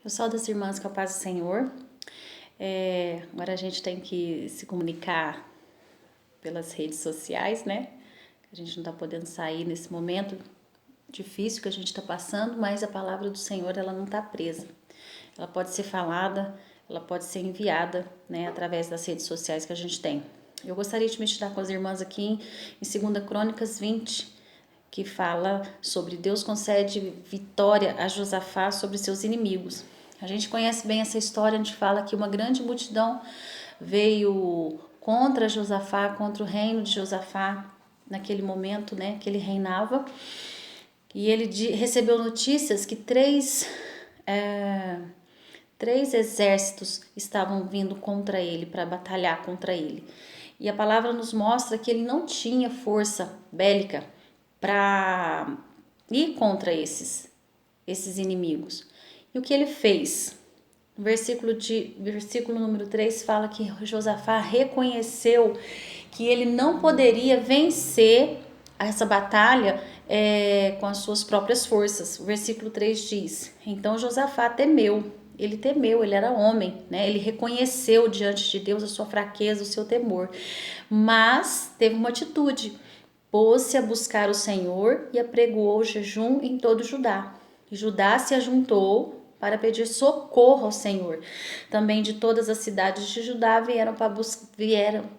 Eu saúdo as irmãs com a paz do Senhor. Agora a gente tem que se comunicar pelas redes sociais, né? A gente não tá podendo sair nesse momento difícil que a gente está passando, mas a palavra do Senhor, ela não tá presa. Ela pode ser falada, ela pode ser enviada, né? Através das redes sociais que a gente tem. Eu gostaria de meditar com as irmãs aqui em 2 Crônicas 20, que fala sobre Deus concede vitória a Josafá sobre seus inimigos. A gente conhece bem essa história, a gente fala que uma grande multidão veio contra Josafá, contra o reino de Josafá, naquele momento, né, que ele reinava, e ele recebeu notícias que três exércitos estavam vindo contra ele, para batalhar contra ele. E a palavra nos mostra que ele não tinha força bélica para ir contra esses inimigos. E o que ele fez? No versículo número 3 fala que Josafá reconheceu que ele não poderia vencer essa batalha com as suas próprias forças. O versículo 3 diz: então Josafá temeu, ele era homem, né? Ele reconheceu diante de Deus a sua fraqueza, o seu temor, mas teve uma atitude, pôs-se a buscar o Senhor e apregoou o jejum em todo Judá. E Judá se ajuntou para pedir socorro ao Senhor. Também de todas as cidades de Judá vieram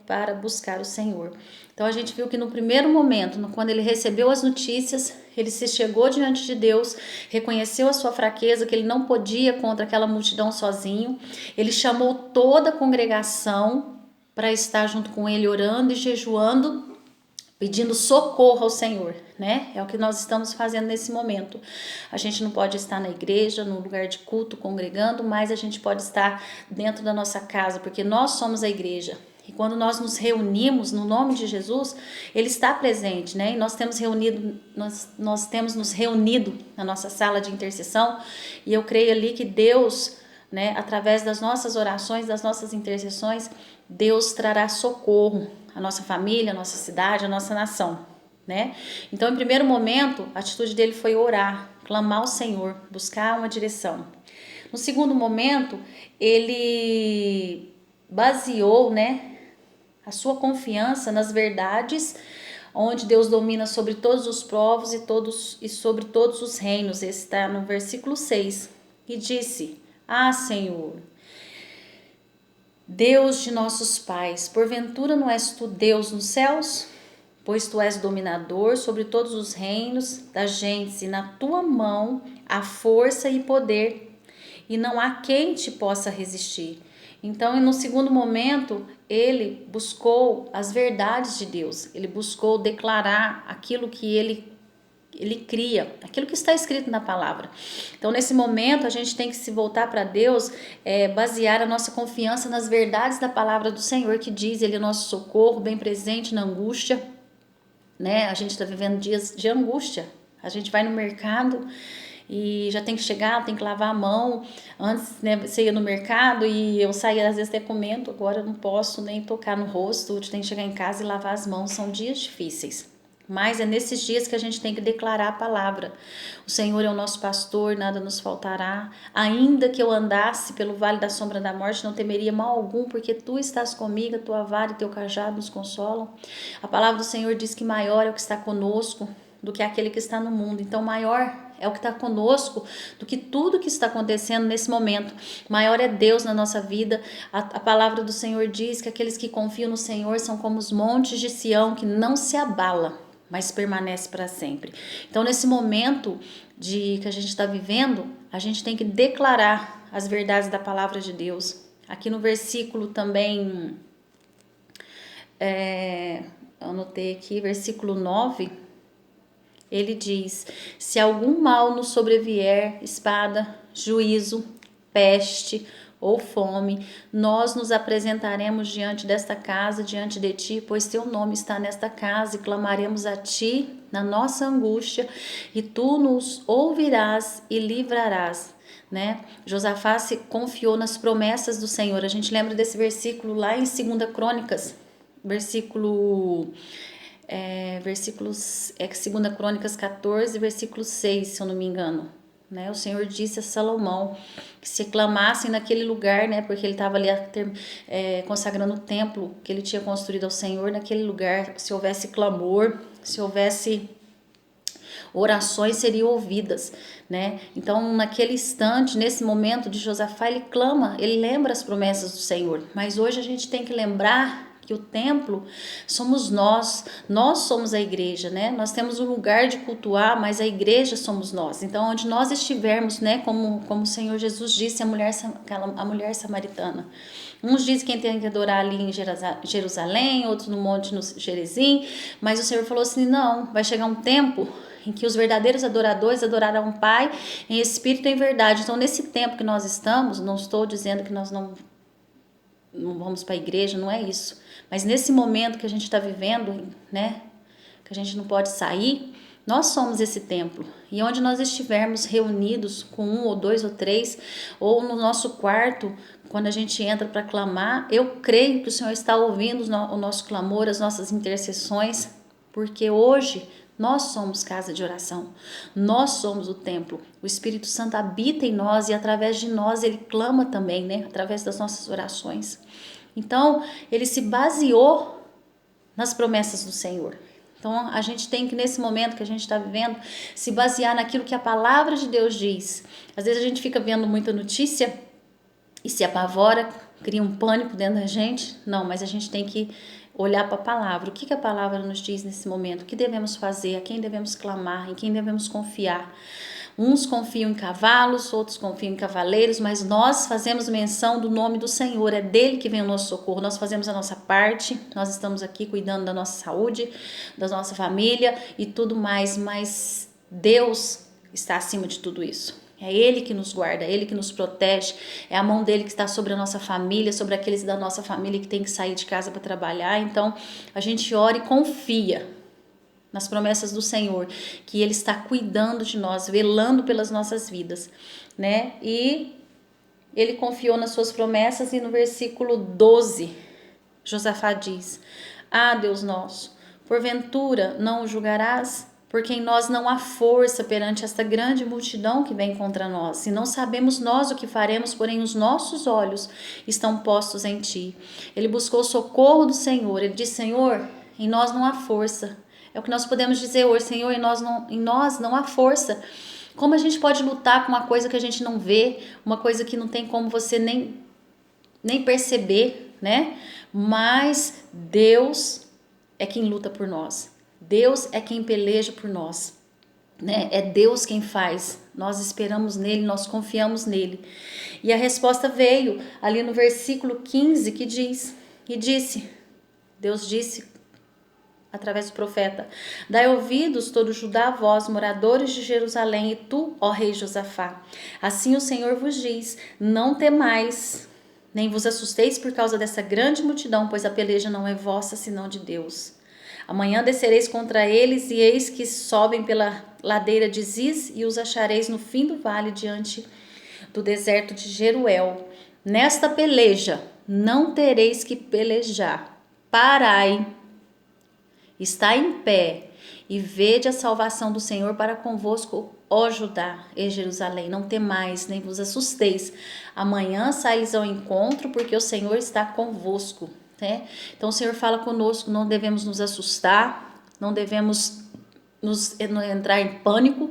para buscar o Senhor. Então a gente viu que no primeiro momento, quando ele recebeu as notícias, ele se chegou diante de Deus, reconheceu a sua fraqueza, que ele não podia contra aquela multidão sozinho. Ele chamou toda a congregação para estar junto com ele, orando e jejuando, pedindo socorro ao Senhor, né? É o que nós estamos fazendo nesse momento. A gente não pode estar na igreja, no lugar de culto, congregando, mas a gente pode estar dentro da nossa casa, porque nós somos a igreja. E quando nós nos reunimos no nome de Jesus, Ele está presente, né? E nós temos nos reunido na nossa sala de intercessão, e eu creio ali que Deus, né, através das nossas orações, das nossas intercessões, Deus trará socorro à nossa família, à nossa cidade, à nossa nação, né? Então, em primeiro momento, a atitude dele foi orar, clamar ao Senhor, buscar uma direção. No segundo momento, ele baseou, né, a sua confiança nas verdades, onde Deus domina sobre todos os povos e sobre todos os reinos. Esse está no versículo 6. E disse: ah, Senhor, Deus de nossos pais, porventura não és tu Deus nos céus? Pois tu és dominador sobre todos os reinos das gentes, e na tua mão há força e poder, e não há quem te possa resistir. Então, no segundo momento, ele buscou as verdades de Deus, ele buscou declarar aquilo que ele cria, aquilo que está escrito na palavra. Então, nesse momento, a gente tem que se voltar para Deus, basear a nossa confiança nas verdades da palavra do Senhor, que diz: Ele é nosso socorro, bem presente na angústia, né? A gente está vivendo dias de angústia. A gente vai no mercado e já tem que chegar, tem que lavar a mão. Antes, né, você ia no mercado e eu saía às vezes até comendo, agora eu não posso nem tocar no rosto, tem que chegar em casa e lavar as mãos. São dias difíceis. Mas é nesses dias que a gente tem que declarar a palavra. O Senhor é o nosso pastor, nada nos faltará. Ainda que eu andasse pelo vale da sombra da morte, não temeria mal algum, porque tu estás comigo, a tua vara e teu cajado nos consolam. A palavra do Senhor diz que maior é o que está conosco do que aquele que está no mundo. Então maior é o que está conosco do que tudo que está acontecendo nesse momento. Maior é Deus na nossa vida. A palavra do Senhor diz que aqueles que confiam no Senhor são como os montes de Sião, que não se abala, mas permanece para sempre. Então, nesse momento que a gente está vivendo, a gente tem que declarar as verdades da palavra de Deus. Aqui no versículo também, anotei aqui, versículo 9, ele diz: se algum mal nos sobrevier, espada, juízo, peste ou fome, nós nos apresentaremos diante desta casa, diante de ti, pois teu nome está nesta casa, e clamaremos a ti na nossa angústia, e tu nos ouvirás e livrarás, né? Josafá se confiou nas promessas do Senhor. A gente lembra desse versículo lá em 2 Crônicas, versículos 2 Crônicas 14, versículo 6, se eu não me engano. né? O Senhor disse a Salomão que se clamassem naquele lugar, né? Porque ele estava ali consagrando o templo que ele tinha construído ao Senhor. Naquele lugar, se houvesse clamor, se houvesse orações, seriam ouvidas, né? Então, naquele instante, nesse momento de Josafá, ele clama, ele lembra as promessas do Senhor. Mas hoje a gente tem que lembrar que o templo somos nós somos a igreja, né? Nós temos um lugar de cultuar, mas a igreja somos nós. Então, onde nós estivermos, né? Como o Senhor Jesus disse a mulher samaritana. Uns dizem que tem que adorar ali em Jerusalém, outros no monte no Gerizim, mas o Senhor falou assim, não, vai chegar um tempo em que os verdadeiros adoradores adorarão o Pai em espírito e em verdade. Então, nesse tempo que nós estamos, não estou dizendo que nós não vamos para a igreja, não é isso. Mas nesse momento que a gente está vivendo, né, que a gente não pode sair, nós somos esse templo. E onde nós estivermos reunidos com um ou dois ou três, ou no nosso quarto, quando a gente entra para clamar, eu creio que o Senhor está ouvindo o nosso clamor, as nossas intercessões, porque hoje nós somos casa de oração, nós somos o templo, o Espírito Santo habita em nós e através de nós ele clama também, né? Através das nossas orações. Então, ele se baseou nas promessas do Senhor. Então, a gente tem que, nesse momento que a gente está vivendo, se basear naquilo que a palavra de Deus diz. Às vezes a gente fica vendo muita notícia e se apavora, cria um pânico dentro da gente. Não, mas a gente tem que olhar para a palavra. O que a palavra nos diz nesse momento? O que devemos fazer? A quem devemos clamar? Em quem devemos confiar? Uns confiam em cavalos, outros confiam em cavaleiros, mas nós fazemos menção do nome do Senhor, é dele que vem o nosso socorro. Nós fazemos a nossa parte, nós estamos aqui cuidando da nossa saúde, da nossa família e tudo mais, mas Deus está acima de tudo isso. É Ele que nos guarda, é Ele que nos protege, é a mão dele que está sobre a nossa família, sobre aqueles da nossa família que tem que sair de casa para trabalhar. Então, a gente ora e confia nas promessas do Senhor, que Ele está cuidando de nós, velando pelas nossas vidas, né? E Ele confiou nas suas promessas e no versículo 12, Josafá diz, Deus nosso, porventura não o julgarás? Porque em nós não há força perante esta grande multidão que vem contra nós. E não sabemos nós o que faremos, porém os nossos olhos estão postos em Ti. Ele buscou o socorro do Senhor. Ele disse, Senhor, em nós não há força. É o que nós podemos dizer hoje, Senhor, em nós não há força. Como a gente pode lutar com uma coisa que a gente não vê, uma coisa que não tem como você nem perceber, né? Mas Deus é quem luta por nós. Deus é quem peleja por nós, né? É Deus quem faz. Nós esperamos nele, nós confiamos nele. E a resposta veio ali no versículo 15 que diz, e disse, Deus disse através do profeta, dai ouvidos todo Judá, vós, moradores de Jerusalém, e tu, ó rei Josafá. Assim o Senhor vos diz, não temais, nem vos assusteis por causa dessa grande multidão, pois a peleja não é vossa, senão de Deus. Amanhã descereis contra eles, e eis que sobem pela ladeira de Ziz, e os achareis no fim do vale, diante do deserto de Jeruel. Nesta peleja não tereis que pelejar. Parai, está em pé, e vede a salvação do Senhor para convosco, ó Judá e Jerusalém. Não temais, nem vos assusteis. Amanhã saís ao encontro, porque o Senhor está convosco. Né? Então o Senhor fala conosco, não devemos nos assustar, não devemos entrar em pânico,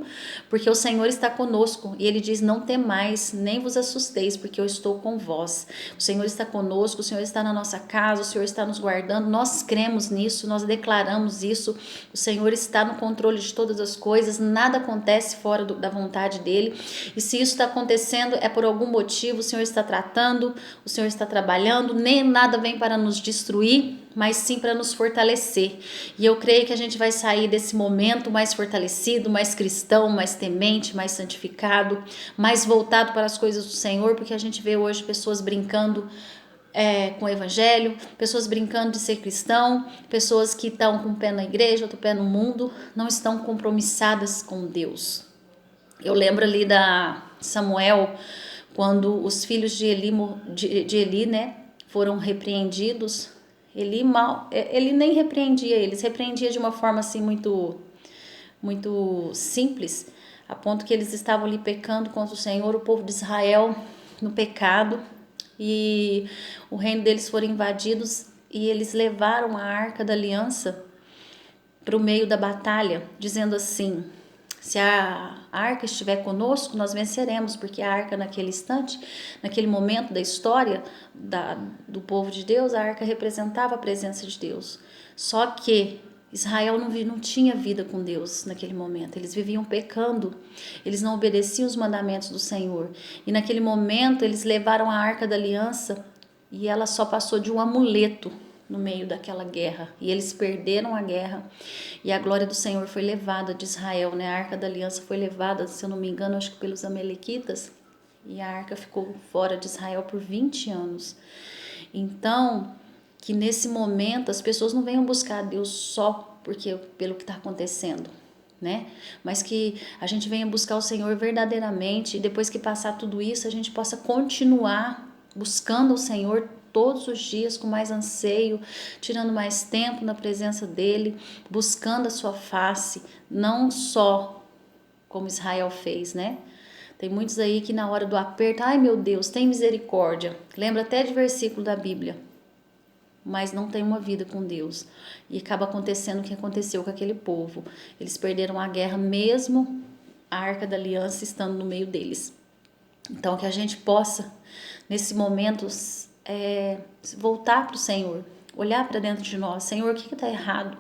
porque o Senhor está conosco, e Ele diz, não temais, nem vos assusteis, porque eu estou com vós. O Senhor está conosco, o Senhor está na nossa casa, o Senhor está nos guardando, nós cremos nisso, nós declaramos isso, o Senhor está no controle de todas as coisas, nada acontece fora da vontade dEle, e se isso está acontecendo, é por algum motivo, o Senhor está tratando, o Senhor está trabalhando, nem nada vem para nos destruir, mas sim para nos fortalecer. E eu creio que a gente vai sair desse momento mais fortalecido, mais cristão, mais temente, mais santificado, mais voltado para as coisas do Senhor, porque a gente vê hoje pessoas brincando com o evangelho, pessoas brincando de ser cristão, pessoas que estão com o pé na igreja, outro pé no mundo, não estão compromissadas com Deus. Eu lembro ali da Samuel, quando os filhos de Eli, né, foram repreendidos. Ele nem repreendia eles, repreendia de uma forma assim muito simples, a ponto que eles estavam ali pecando contra o Senhor, o povo de Israel no pecado, e o reino deles foram invadidos, e eles levaram a Arca da Aliança para o meio da batalha, dizendo assim: se a arca estiver conosco, nós venceremos, porque a arca naquele instante, naquele momento da história do povo de Deus, a arca representava a presença de Deus. Só que Israel não tinha vida com Deus naquele momento, eles viviam pecando, eles não obedeciam os mandamentos do Senhor. E naquele momento eles levaram a Arca da Aliança e ela só passou de um amuleto no meio daquela guerra. E eles perderam a guerra e a glória do Senhor foi levada de Israel, né? A Arca da Aliança foi levada, se eu não me engano, acho que pelos amalequitas, e a arca ficou fora de Israel por 20 anos. Então, que nesse momento as pessoas não venham buscar a Deus só pelo que está acontecendo, né? Mas que a gente venha buscar o Senhor verdadeiramente, e depois que passar tudo isso, a gente possa continuar buscando o Senhor todos os dias com mais anseio, tirando mais tempo na presença dele, buscando a sua face, não só como Israel fez, né? Tem muitos aí que na hora do aperto, ai meu Deus, tem misericórdia, lembra até de versículo da Bíblia, mas não tem uma vida com Deus. E acaba acontecendo o que aconteceu com aquele povo. Eles perderam a guerra mesmo a Arca da Aliança estando no meio deles. Então que a gente possa, nesse momento, voltar para o Senhor, olhar para dentro de nós. Senhor, o que está errado?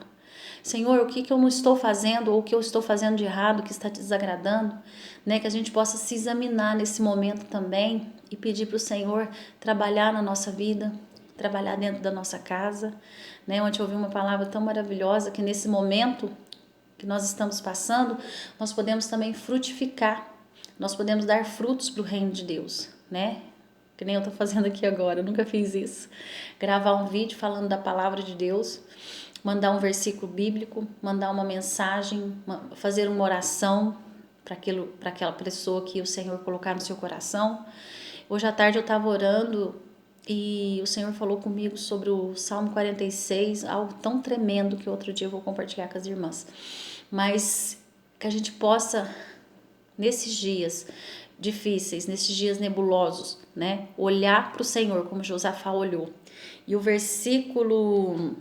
Senhor, o que eu não estou fazendo, ou o que eu estou fazendo de errado, que está te desagradando, né? Que a gente possa se examinar nesse momento também e pedir para o Senhor trabalhar na nossa vida, trabalhar dentro da nossa casa, né? Ontem eu ouvi uma palavra tão maravilhosa que nesse momento que nós estamos passando, nós podemos também frutificar, nós podemos dar frutos para o reino de Deus, né? Que nem eu estou fazendo aqui agora, eu nunca fiz isso. Gravar um vídeo falando da palavra de Deus, mandar um versículo bíblico, mandar uma mensagem, fazer uma oração para aquela pessoa que o Senhor colocar no seu coração. Hoje à tarde eu estava orando e o Senhor falou comigo sobre o Salmo 46, algo tão tremendo que outro dia eu vou compartilhar com as irmãs. Mas que a gente possa, nesses dias difíceis, nesses dias nebulosos, né, olhar para o Senhor como Josafá olhou. E o versículo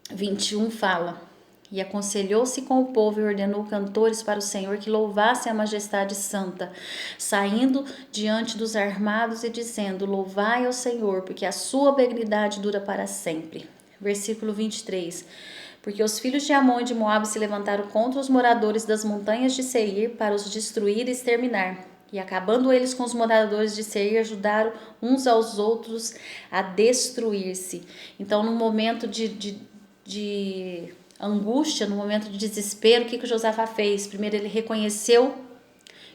21 fala: e aconselhou-se com o povo e ordenou cantores para o Senhor que louvassem a majestade santa, saindo diante dos armados e dizendo: louvai ao Senhor, porque a sua benignidade dura para sempre. Versículo 23. Porque os filhos de Amon e de Moabe se levantaram contra os moradores das montanhas de Seir para os destruir e exterminar. E acabando eles com os moradores de Seir, ajudaram uns aos outros a destruir-se. Então, no momento de angústia, no momento de desespero, o que o Josafá fez? Primeiro ele reconheceu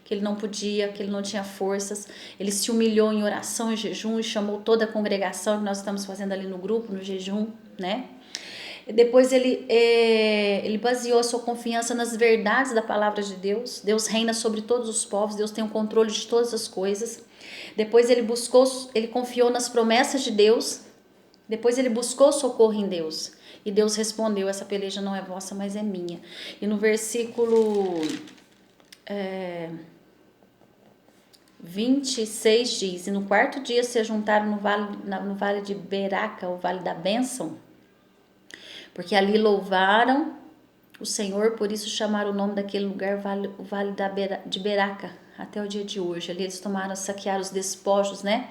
que ele não podia, que ele não tinha forças, ele se humilhou em oração e jejum e chamou toda a congregação que nós estamos fazendo ali no grupo, no jejum, né? E depois ele baseou a sua confiança nas verdades da palavra de Deus. Deus reina sobre todos os povos, Deus tem o controle de todas as coisas. Depois ele confiou nas promessas de Deus. Depois ele buscou socorro em Deus. E Deus respondeu: essa peleja não é vossa, mas é minha. E no versículo 26 diz: e no quarto dia se juntaram no vale de Beraca, o vale da bênção, porque ali louvaram o Senhor, por isso chamaram o nome daquele lugar o vale de Beraca, até o dia de hoje. Ali eles saquearam os despojos, né,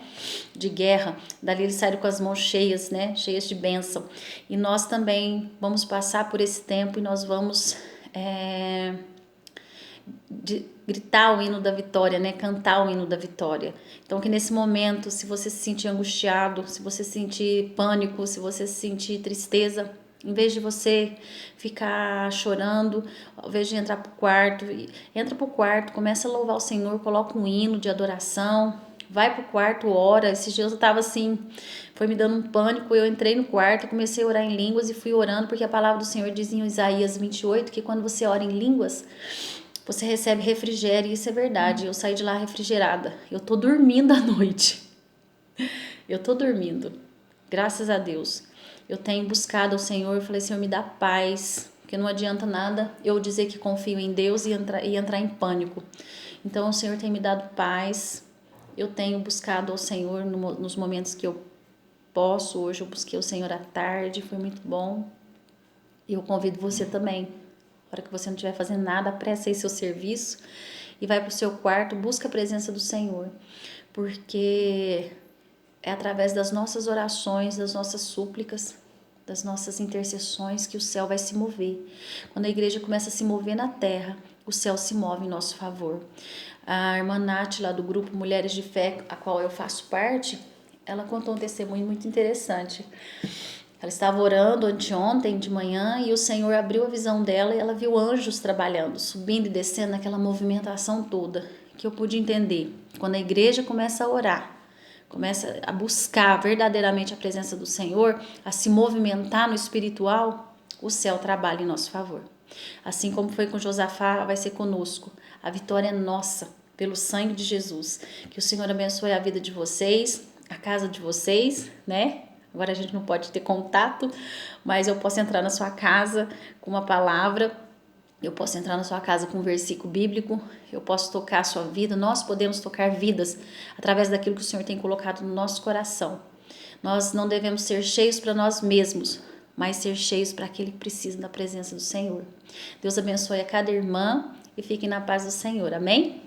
de guerra. Dali eles saíram com as mãos cheias, né, cheias de bênção. E nós também vamos passar por esse tempo e nós vamos gritar o hino da vitória, né, cantar o hino da vitória. Então que nesse momento, se você se sentir angustiado, se você sentir pânico, se você sentir tristeza, em vez de você ficar chorando, ao invés de entrar pro quarto, entra pro quarto, começa a louvar o Senhor, coloca um hino de adoração, vai pro quarto, ora. Esses dias eu tava assim, foi me dando um pânico, eu entrei no quarto, comecei a orar em línguas e fui orando, porque a palavra do Senhor diz em Isaías 28 que quando você ora em línguas, você recebe refrigério, e isso é verdade. Eu saí de lá refrigerada, eu tô dormindo à noite, eu tô dormindo, graças a Deus. Eu tenho buscado ao Senhor, eu falei: Senhor, me dá paz, Porque não adianta nada eu dizer que confio em Deus e entrar em pânico. Então, o Senhor tem me dado paz. Eu tenho buscado ao Senhor nos momentos que eu posso. Hoje eu busquei o Senhor à tarde, foi muito bom. E eu convido você também. Na hora que você não estiver fazendo nada, apressa aí seu serviço e vai para o seu quarto, busca a presença do Senhor. Porque é através das nossas orações, das nossas súplicas, das nossas intercessões que o céu vai se mover. Quando a igreja começa a se mover na terra, o céu se move em nosso favor. A irmã Nath, lá do grupo Mulheres de Fé, a qual eu faço parte, ela contou um testemunho muito interessante. Ela estava orando anteontem de manhã e o Senhor abriu a visão dela e ela viu anjos trabalhando, subindo e descendo, naquela movimentação toda, que eu pude entender. Quando a igreja começa a orar, começa a buscar verdadeiramente a presença do Senhor, a se movimentar no espiritual, o céu trabalha em nosso favor. Assim como foi com Josafá, vai ser conosco. A vitória é nossa, pelo sangue de Jesus. Que o Senhor abençoe a vida de vocês, a casa de vocês, né? Agora a gente não pode ter contato, mas eu posso entrar na sua casa com uma palavra, eu posso entrar na sua casa com um versículo bíblico, eu posso tocar a sua vida, nós podemos tocar vidas através daquilo que o Senhor tem colocado no nosso coração. Nós não devemos ser cheios para nós mesmos, mas ser cheios para aquele que precisa da presença do Senhor. Deus abençoe a cada irmã e fiquem na paz do Senhor. Amém?